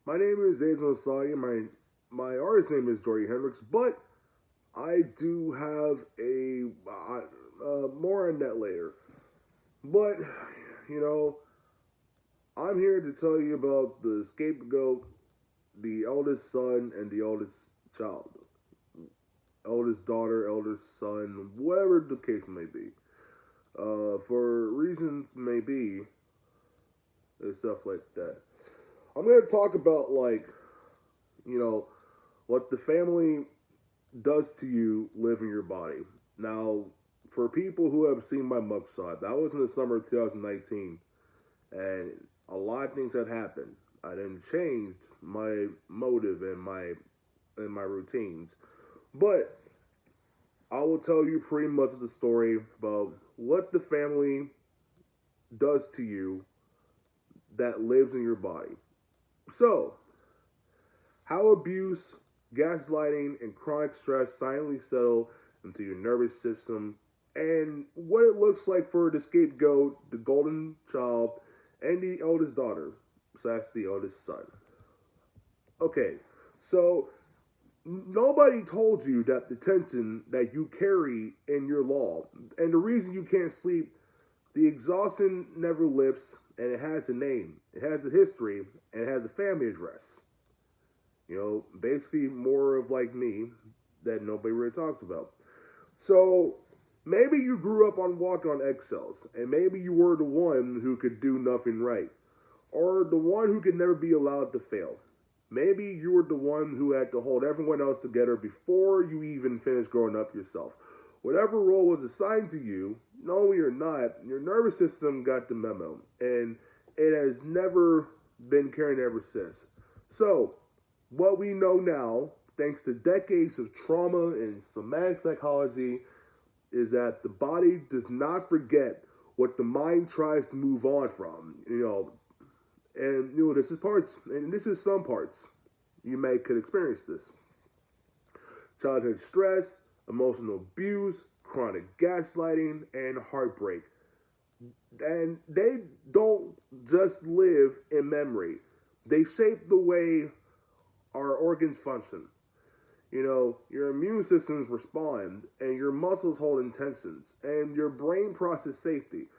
My name is Azel Sagi. My artist name is Jordy Hendricks, but I do have more on that later. But you know, I'm here to tell you about the scapegoat, the eldest son, and the eldest child, eldest daughter, eldest son, whatever the case may be. For reasons may be and stuff like that. I'm gonna talk about you know what the family does to you live in your body. Now, for people who have seen my mugshot, that was in the summer of 2019, and a lot of things had happened. I then changed my motive and my routines, but I will tell you pretty much of the story about what the family does to you that lives in your body. So, how abuse, gaslighting, and chronic stress silently settle into your nervous system, and what it looks like for the scapegoat, the golden child, and the eldest daughter, slash the eldest son. Okay, so nobody told you that the tension that you carry in your law, and the reason you can't sleep, the exhaustion never lifts, and it has a name, it has a history, and it has a family address. Basically more of like me that nobody really talks about. So maybe you grew up on walking on eggshells, and maybe you were the one who could do nothing right, or the one who could never be allowed to fail. Maybe you were the one who had to hold everyone else together before you even finished growing up yourself. Whatever role was assigned to you, knowing or not, your nervous system got the memo, and it has never been carried ever since. So, what we know now, thanks to decades of trauma and somatic psychology, is that the body does not forget what the mind tries to move on from. This is parts, and this is some parts you may could experience this. Childhood stress, emotional abuse, chronic gaslighting, and heartbreak. And they don't just live in memory. They shape the way our organs function. Your immune systems respond, and your muscles hold intentions, and your brain process safety.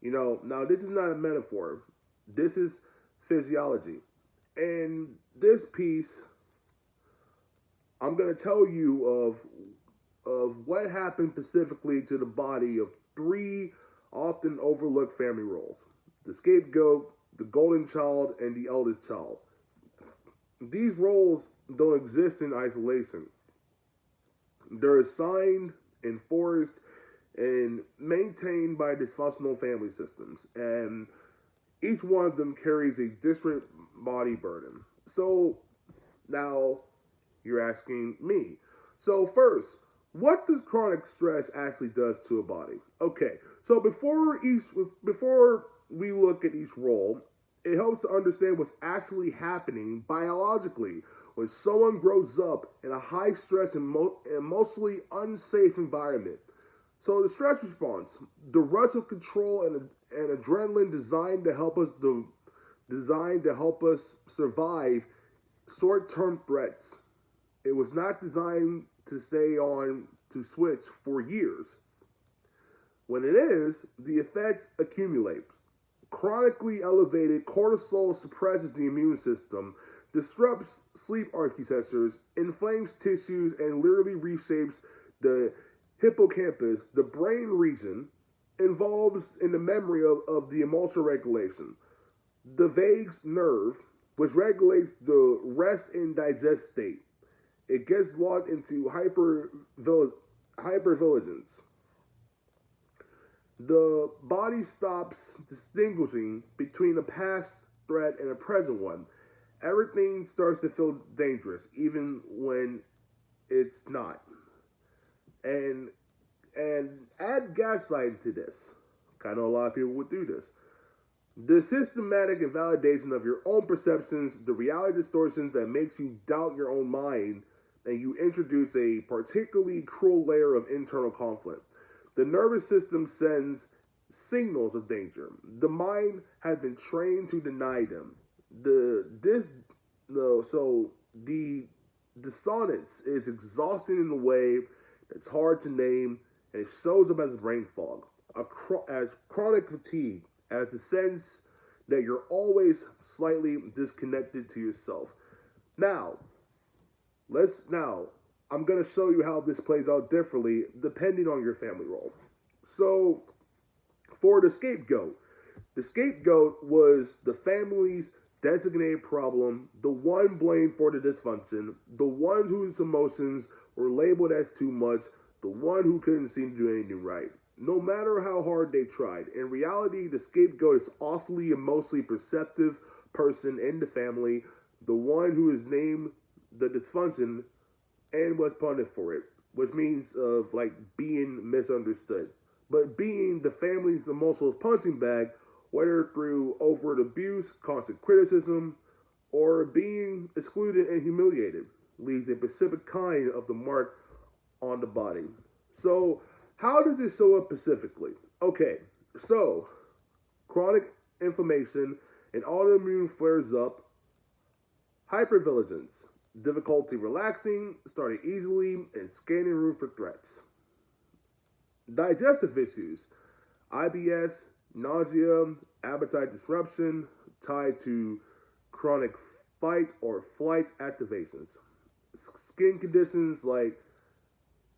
Now this is not a metaphor. This is physiology. And this piece, I'm going to tell you of what happened specifically to the body of three often overlooked family roles: the scapegoat, the golden child, and the eldest child. These roles don't exist in isolation. They're assigned, enforced, and maintained by dysfunctional family systems, and each one of them carries a different body burden. So now you're asking me. So first, what does chronic stress actually does to a body? Okay, so before we look at each role, it helps to understand what's actually happening biologically when someone grows up in a high stress and emotionally unsafe environment. So the stress response, the rush of control and adrenaline designed to help us survive short-term threats. It was not designed to stay on to switch for years. When it is, the effects accumulate. Chronically elevated cortisol suppresses the immune system, disrupts sleep architectures, inflames tissues, and literally reshapes the hippocampus, the brain region involved in the memory of the emotional regulation. The vagus nerve, which regulates the rest and digest state, it gets locked into hypervigilance. The body stops distinguishing between a past threat and a present one. Everything starts to feel dangerous, even when it's not. And add gaslighting to this. I know a lot of people would do this. The systematic invalidation of your own perceptions, the reality distortions that makes you doubt your own mind, and you introduce a particularly cruel layer of internal conflict. The nervous system sends signals of danger. The mind has been trained to deny them. This No, so the dissonance is exhausting in a way that's hard to name, and it shows up as brain fog, as chronic fatigue, as a sense that you're always slightly disconnected to yourself. Now, now I'm gonna show you how this plays out differently depending on your family role. So, for the scapegoat was the family's designated problem, the one blamed for the dysfunction, the one whose emotions were labeled as too much, the one who couldn't seem to do anything right. No matter how hard they tried, in reality, the scapegoat is awfully emotionally perceptive person in the family, the one who is named the dysfunction and was punished for it, which means of like being misunderstood. But being the family's emotional punching bag, whether through overt abuse, constant criticism, or being excluded and humiliated, leaves a specific kind of the mark on the body. So, how does it show up specifically? Okay, so chronic inflammation and autoimmune flares up, hypervigilance, difficulty relaxing, starting easily, and scanning room for threats. Digestive issues, IBS, nausea, appetite disruption tied to chronic fight or flight activations. Skin conditions like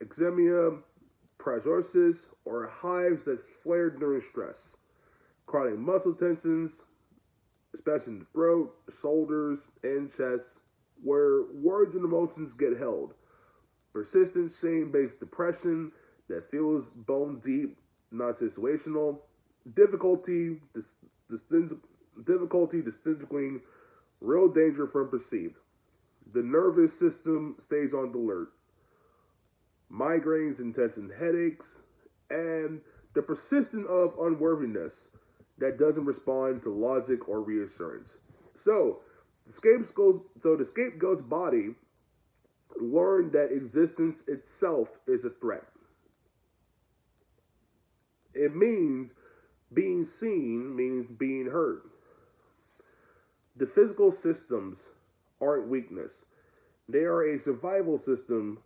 eczema, psoriasis, or hives that flare during stress. Chronic muscle tensions, especially in the throat, shoulders, and chest, where words and emotions get held. Persistent shame-based depression that feels bone deep, not situational. Difficulty, difficulty distinguishing real danger from perceived. The nervous system stays on alert. Migraines, intense headaches, and the persistence of unworthiness that doesn't respond to logic or reassurance. So the scapegoat's body learned that existence itself is a threat. It means being seen means being heard. The physical systems aren't weakness. They are a survival system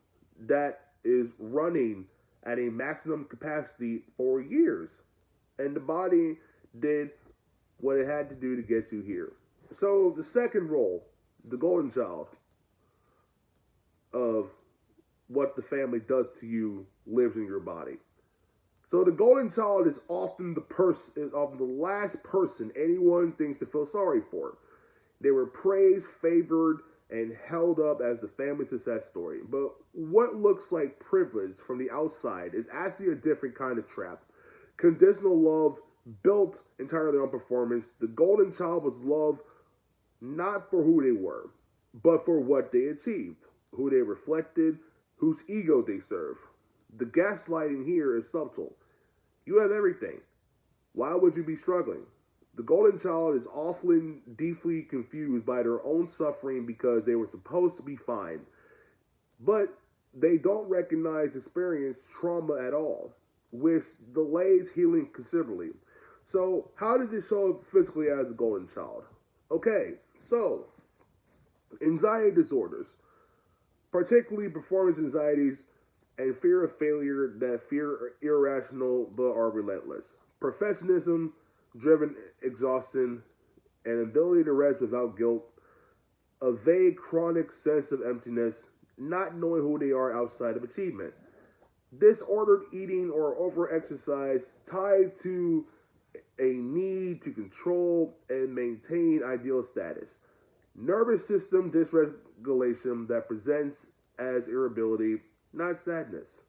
that is running at a maximum capacity for years. And the body did what it had to do to get you here. So the second role, the golden child of what the family does to you lives in your body. So the golden child is often the last person anyone thinks to feel sorry for. They were praised, favored, and held up as the family success story. But what looks like privilege from the outside is actually a different kind of trap. Conditional love built entirely on performance. The golden child was loved not for who they were, but for what they achieved, who they reflected, whose ego they serve. The gaslighting here is subtle. You have everything. Why would you be struggling? The golden child is often deeply confused by their own suffering because they were supposed to be fine. But they don't recognize experienced trauma at all, which delays healing considerably. So, how did this show up physically as a golden child? Okay, so anxiety disorders, particularly performance anxieties and fear of failure that fear irrational but are relentless. Perfectionism, driven exhaustion, and ability to rest without guilt, a vague chronic sense of emptiness, not knowing who they are outside of achievement. Disordered eating or overexercise tied to a need to control and maintain ideal status. Nervous system dysregulation that presents as irritability, not sadness.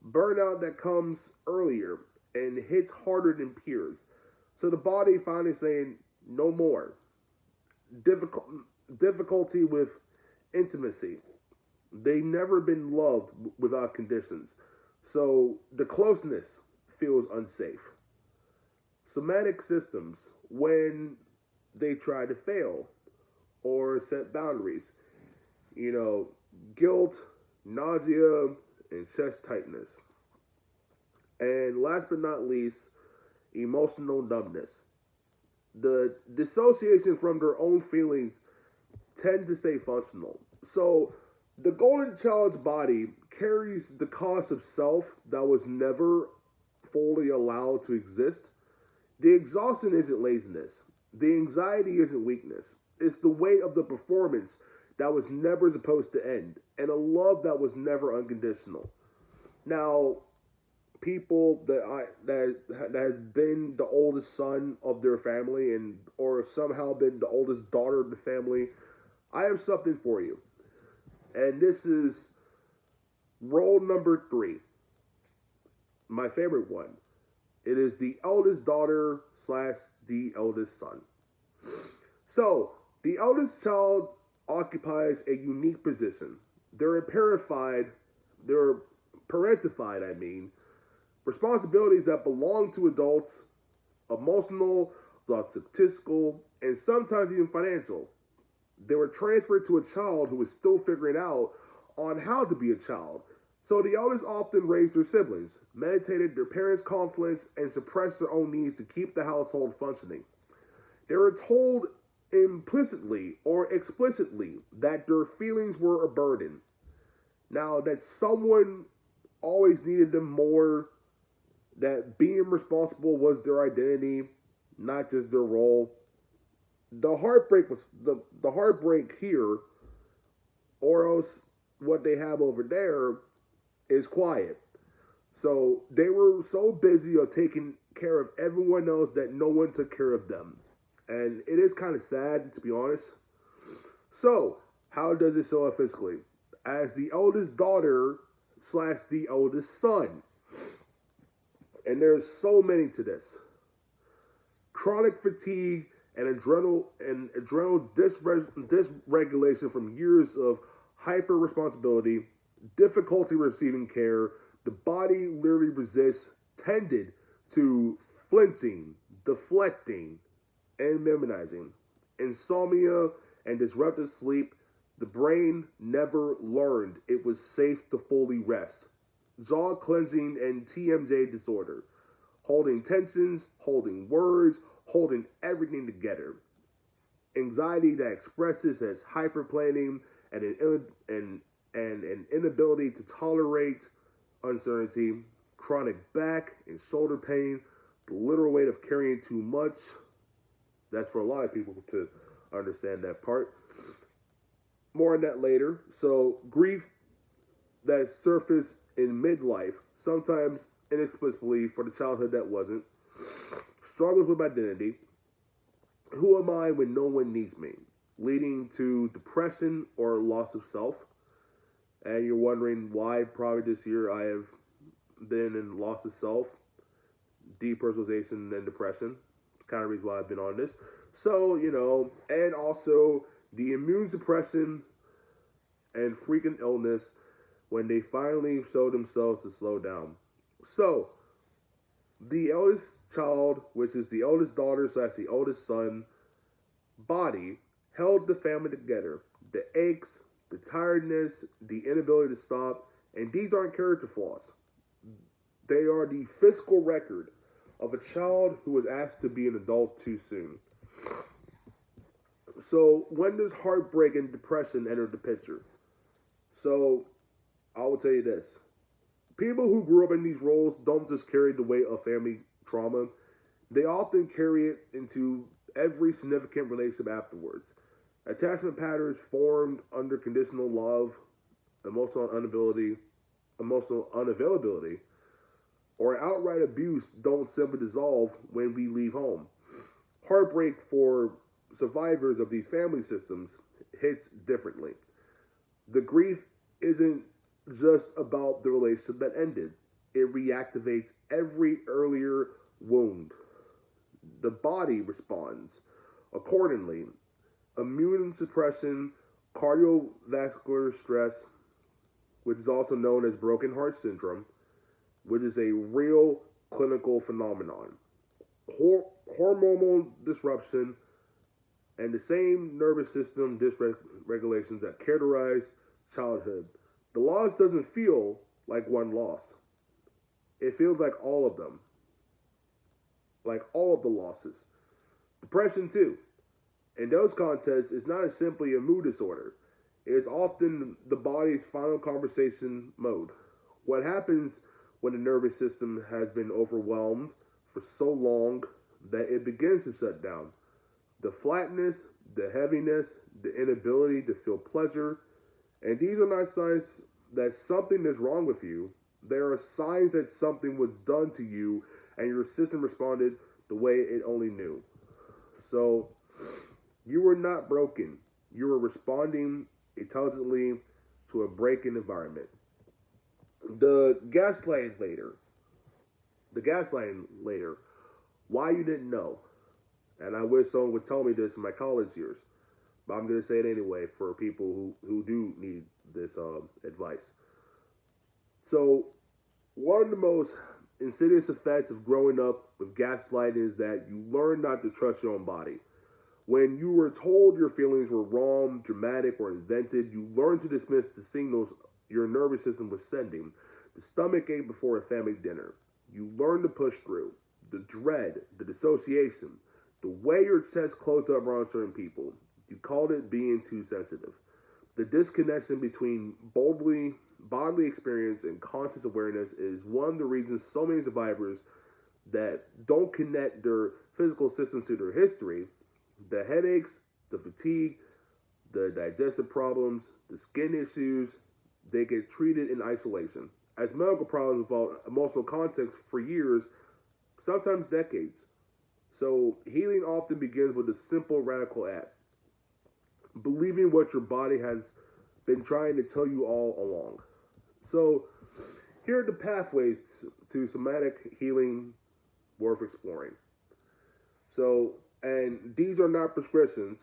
Burnout that comes earlier and hits harder than peers. So the body finally saying, no more. Difficulty with intimacy. They never been loved without conditions. So the closeness feels unsafe. Somatic systems, when they try to fail or set boundaries, guilt, nausea, and chest tightness. And last but not least, emotional numbness. The dissociation from their own feelings tend to stay functional. So the golden child's body carries the cost of self that was never fully allowed to exist. The exhaustion isn't laziness. The anxiety isn't weakness. It's the weight of the performance that was never supposed to end, and a love that was never unconditional. Now, people that has been the oldest son of their family and or somehow been the oldest daughter of the family, I have something for you. And this is role number 3, my favorite one. It is the eldest daughter slash the eldest son. So, the eldest child occupies a unique position. They're they're parentified, responsibilities that belong to adults, emotional, statistical, and sometimes even financial. They were transferred to a child who was still figuring out on how to be a child. So the elders often raised their siblings, meditated their parents' conflicts, and suppressed their own needs to keep the household functioning. They were told implicitly or explicitly that their feelings were a burden. Now, that someone always needed them more, that being responsible was their identity, not just their role. The heartbreak here, or else what they have over there is quiet. So they were so busy of taking care of everyone else that no one took care of them. And it is kind of sad, to be honest. So, how does it show up physically? As the eldest daughter slash the eldest son. And there's so many to this. Chronic fatigue and adrenal dysregulation from years of hyper responsibility, difficulty receiving care, the body literally resists, tended to flinching, deflecting, and minimizing. Insomnia and disrupted sleep, the brain never learned it was safe to fully rest. Jaw cleansing and TMJ disorder, holding tensions, holding words, holding everything together. Anxiety that expresses as hyperplanning and an inability to tolerate uncertainty, chronic back and shoulder pain, the literal weight of carrying too much. That's for a lot of people to understand that part. More on that later. So, grief that surfaced in midlife, sometimes inexplicably for the childhood that wasn't. Struggles with identity. Who am I when no one needs me? Leading to depression or loss of self. And you're wondering why probably this year I have been in loss of self, depersonalization, and depression. Kind of reason why I've been on this. So, and also the immune suppression and freaking illness when they finally showed themselves to slow down. So, the eldest child, which is the eldest daughter slash the eldest son, body held the family together. The aches, the tiredness, the inability to stop, and these aren't character flaws. They are the physical record of a child who was asked to be an adult too soon. So, when does heartbreak and depression enter the picture? So, I will tell you this. People who grew up in these roles don't just carry the weight of family trauma, they often carry it into every significant relationship afterwards. Attachment patterns formed under conditional love, emotional unavailability, or outright abuse don't simply dissolve when we leave home. Heartbreak for survivors of these family systems hits differently. The grief isn't just about the relationship that ended. It reactivates every earlier wound. The body responds accordingly. Immune suppression, cardiovascular stress, which is also known as broken heart syndrome, which is a real clinical phenomenon. Hormonal disruption, and the same nervous system dysregulations that characterize childhood. The loss doesn't feel like one loss. It feels like all of them. Like all of the losses. Depression too. In those contexts, it's not simply a mood disorder. It is often the body's final conversation mode. What happens when the nervous system has been overwhelmed for so long that it begins to shut down? The flatness, the heaviness, the inability to feel pleasure, and these are not signs that something is wrong with you. They are signs that something was done to you and your system responded the way it only knew. So, you were not broken. You were responding intelligently to a breaking environment. The gaslighting later. The gaslighting later. Why you didn't know. And I wish someone would tell me this in my college years. But I'm going to say it anyway for people who do need this advice. So, one of the most insidious effects of growing up with gaslighting is that you learn not to trust your own body. When you were told your feelings were wrong, dramatic, or invented, you learn to dismiss the signals your nervous system was sending. The stomach ache before a family dinner. You learn to push through. The dread, the dissociation, the way your chest closed up around certain people. You called it being too sensitive. The disconnection between bodily experience and conscious awareness is one of the reasons so many survivors that don't connect their physical systems to their history. The headaches, the fatigue, the digestive problems, the skin issues, they get treated in isolation. As medical problems involve emotional context for years, sometimes decades. So healing often begins with a simple radical act. Believing what your body has been trying to tell you all along. So here are the pathways to somatic healing worth exploring. So, and these are not prescriptions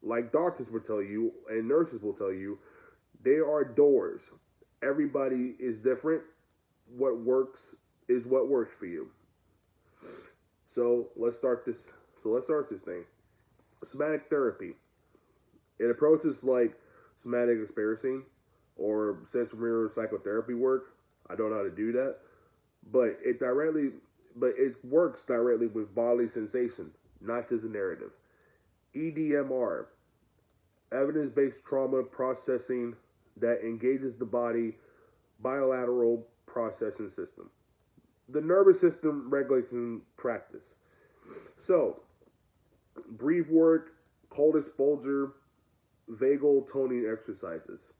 like doctors will tell you and nurses will tell you. They are doors. Everybody is different. What works is what works for you. So let's start this. This thing. Somatic therapy. It approaches like somatic experiencing or sensory mirror psychotherapy work. I don't know how to do that, but it works directly with bodily sensation, not just a narrative. EDMR, evidence-based trauma processing that engages the body bilateral processing system. The nervous system regulation practice. So, breathe work, cold exposure, vagal toning exercises.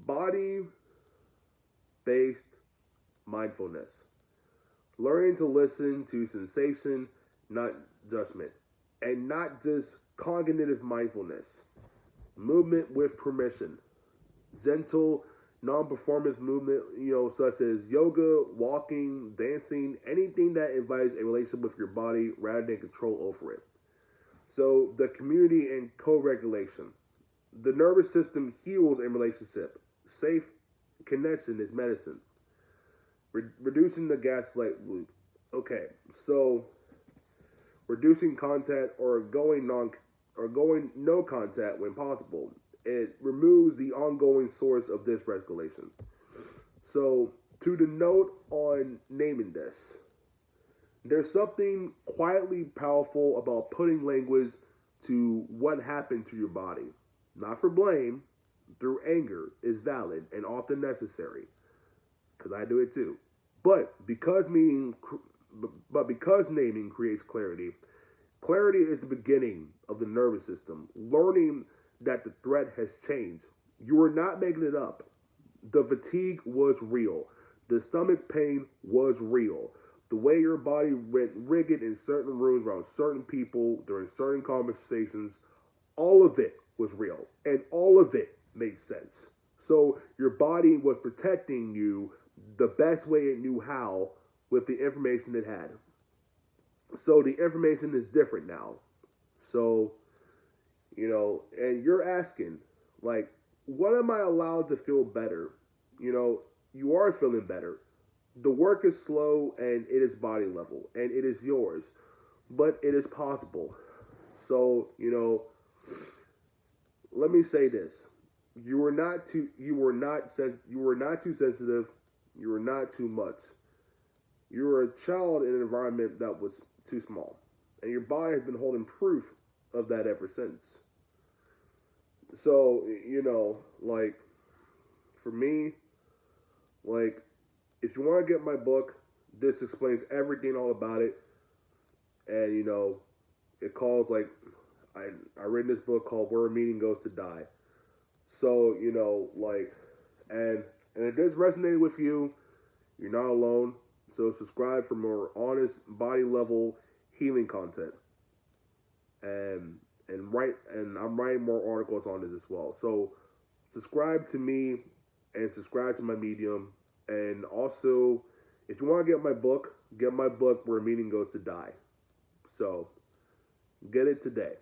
Body-based mindfulness. Learning to listen to sensation, not judgment. And not just cognitive mindfulness. Movement with permission. Gentle, non-performance movement, such as yoga, walking, dancing, anything that invites a relationship with your body rather than control over it. So the community and co-regulation. The nervous system heals a relationship. Safe connection is medicine. Reducing the gaslight loop. Okay, so reducing contact or going no contact when possible. It removes the ongoing source of this escalation. So, to the note on naming this, there's something quietly powerful about putting language to what happened to your body. Not for blame, through anger is valid and often necessary. Because I do it too. But because naming creates clarity, clarity is the beginning of the nervous system. Learning that the threat has changed. You are not making it up. The fatigue was real. The stomach pain was real. The way your body went rigid in certain rooms around certain people during certain conversations, all of it was real. And all of it made sense. So your body was protecting you the best way it knew how with the information it had. So the information is different now. So, and you're asking, like, what am I allowed to feel better? You are feeling better. The work is slow and it is body level and it is yours, but it is possible. So, let me say this. You were not too sensitive. You were not too much. You were a child in an environment that was too small. And your body has been holding proof of that ever since. So, like, for me, like, if you want to get my book, this explains everything all about it. And, it calls, like, I read this book called Where a Meaning Goes to Die. So, like, and if this resonated with you, you're not alone. So subscribe for more honest body level healing content. And I'm writing more articles on this as well. So subscribe to me and subscribe to my Medium. And also, if you want to get my book Where Meaning Goes to Die. So get it today.